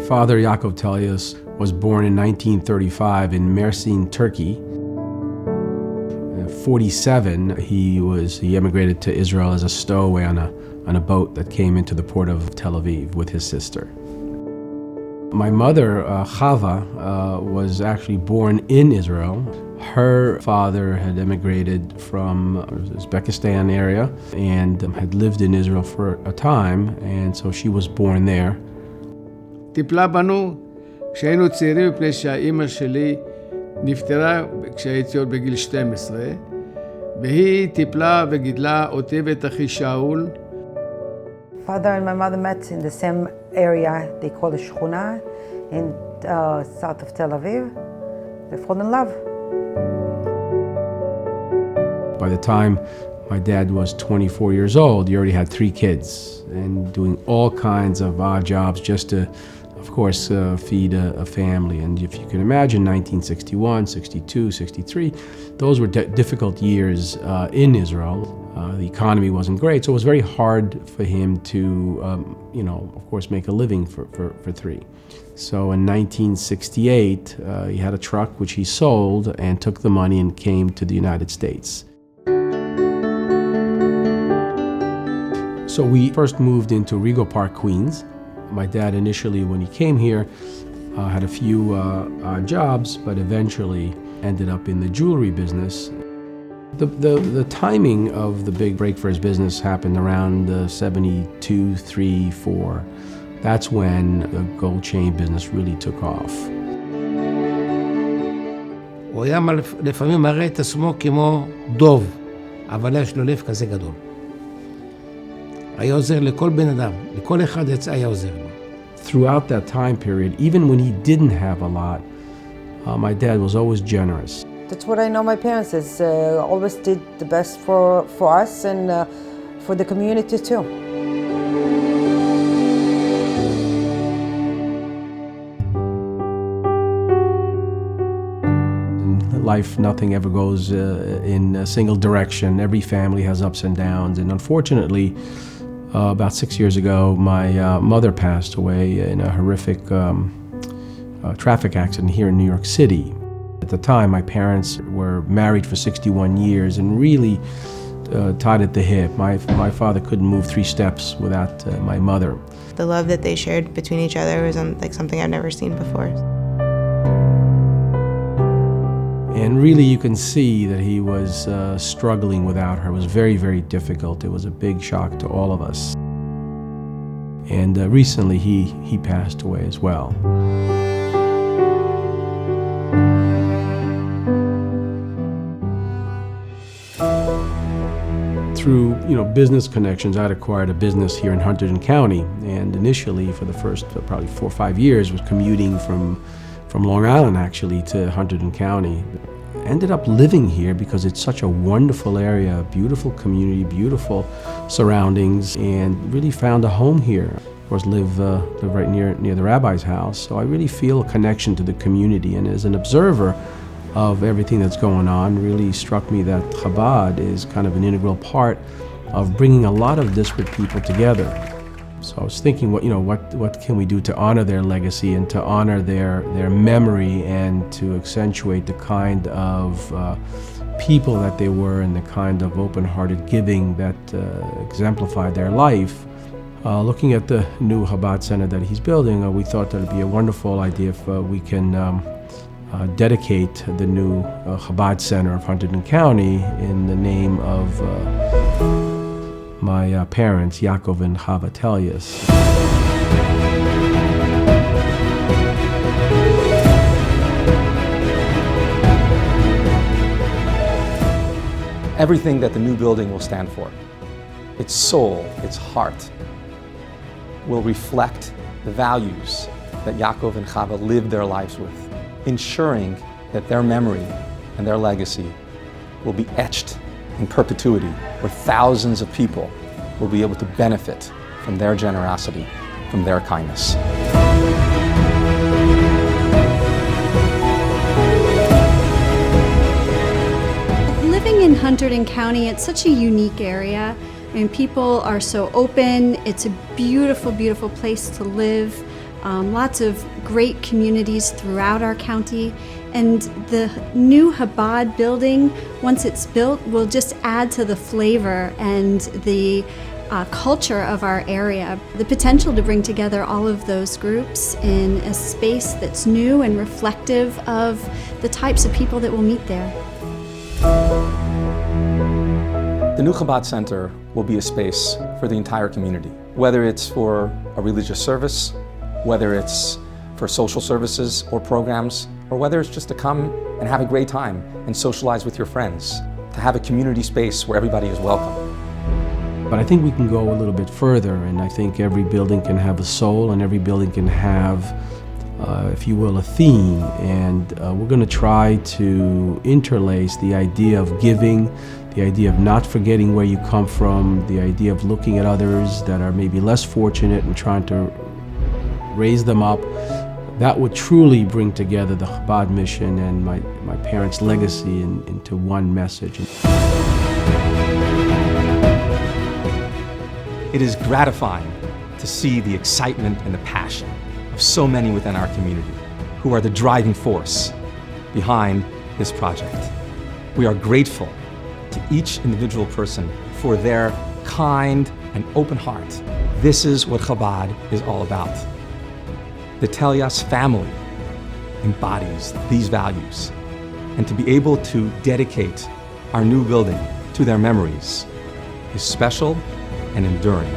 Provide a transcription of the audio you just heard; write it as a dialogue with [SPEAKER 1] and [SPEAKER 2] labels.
[SPEAKER 1] My father, Yakov Telyas, was born in 1935 in Mersin, Turkey. At 47, he emigrated to Israel as a stowaway on a boat that came into the port of Tel Aviv with his sister. My mother, Hava, was actually born in Israel. Her father had emigrated from Uzbekistan area and had lived in Israel for a time, and so she was born there.
[SPEAKER 2] טיפלה בנו כשהיינו צעירים מפני שהאימא שלי נפטרה כשהייתי עוד בגיל 12, והיא טיפלה וגידלה אותי ואת אחי שאול.
[SPEAKER 3] Father and my mother met in the same area they call the Shchuna in south of Tel Aviv. They fall in love.
[SPEAKER 1] By the time my dad was 24 years old, he already had 3 kids and doing all kinds of odd jobs just to, of course, feed a family. And if you can imagine, 1961, 62, 63, those were difficult years in Israel. The economy wasn't great, so it was very hard for him to, of course, make a living for 3. So in 1968, he had a truck which he sold and took the money and came to the United States. So we first moved into Rego Park, Queens. My dad initially, when he came here, had a few jobs, but eventually ended up in the jewelry business. The timing of the big break for his business happened around 72, 3, 4. That's when the gold chain business really took off.
[SPEAKER 2] הוא היה לפעמים מראה את עצמו כמו דוב, אבל יש לו לב כזה גדול. היה עוזר לכל בן אדם, לכל אחד היה עוזר לו.
[SPEAKER 1] Throughout that time period, even when he didn't have a lot, my dad was always generous.
[SPEAKER 3] That's what I know my parents is always did the best for us and for the community too.
[SPEAKER 1] In life, nothing ever goes in a single direction. Every family has ups and downs, and unfortunately, about 6 years ago, my mother passed away in a horrific traffic accident here in New York City. At the time, my parents were married for 61 years and really tied at the hip. My father couldn't move 3 steps without my mother.
[SPEAKER 4] The love that they shared between each other was like something I've never seen before.
[SPEAKER 1] And really you can see that he was struggling without her. It was very, very difficult. It was a big shock to all of us. And recently he passed away as well. Through business connections, I'd acquired a business here in Hunterdon County, and initially for the first probably 4 or 5 years was commuting from Long Island actually to Hunterdon County. Ended up living here because it's such a wonderful area, beautiful community, beautiful surroundings, and really found a home here. Of course, live right near the rabbi's house, so I really feel a connection to the community. And as an observer of everything that's going on, really struck me that Chabad is kind of an integral part of bringing a lot of disparate people together. So I was thinking, what can we do to honor their legacy and to honor their memory and to accentuate the kind of people that they were and the kind of open-hearted giving that exemplified their life. Looking at the new Chabad Center that he's building, we thought that it'd be a wonderful idea if we can dedicate the new Chabad Center of Hunterdon County in the name of my parents, Yakov and Hava Telyas.
[SPEAKER 5] Everything that the new building will stand for, its soul, its heart, will reflect the values that Yakov and Hava lived their lives with, ensuring that their memory and their legacy will be etched in perpetuity, where thousands of people will be able to benefit from their generosity, from their kindness.
[SPEAKER 6] Living in Hunterdon County, it's such a unique area, and people are so open. It's a beautiful, beautiful place to live. lots of great communities throughout our county. And the new Chabad building, once it's built, will just add to the flavor and the culture of our area. The potential to bring together all of those groups in a space that's new and reflective of the types of people that will meet there.
[SPEAKER 5] The new Chabad Center will be a space for the entire community, whether it's for a religious service, whether it's for social services or programs, or whether it's just to come and have a great time and socialize with your friends, to have a community space where everybody is welcome.
[SPEAKER 1] But I think we can go a little bit further, and I think every building can have a soul, and every building can have, if you will, a theme. And we're going to try to interlace the idea of giving, the idea of not forgetting where you come from, the idea of looking at others that are maybe less fortunate and trying to raise them up. That would truly bring together the Chabad mission and my parents' legacy into one message.
[SPEAKER 5] It is gratifying to see the excitement and the passion of so many within our community who are the driving force behind this project. We are grateful to each individual person for their kind and open heart. This is what Chabad is all about. The Telyas family embodies these values, and to be able to dedicate our new building to their memories is special and enduring.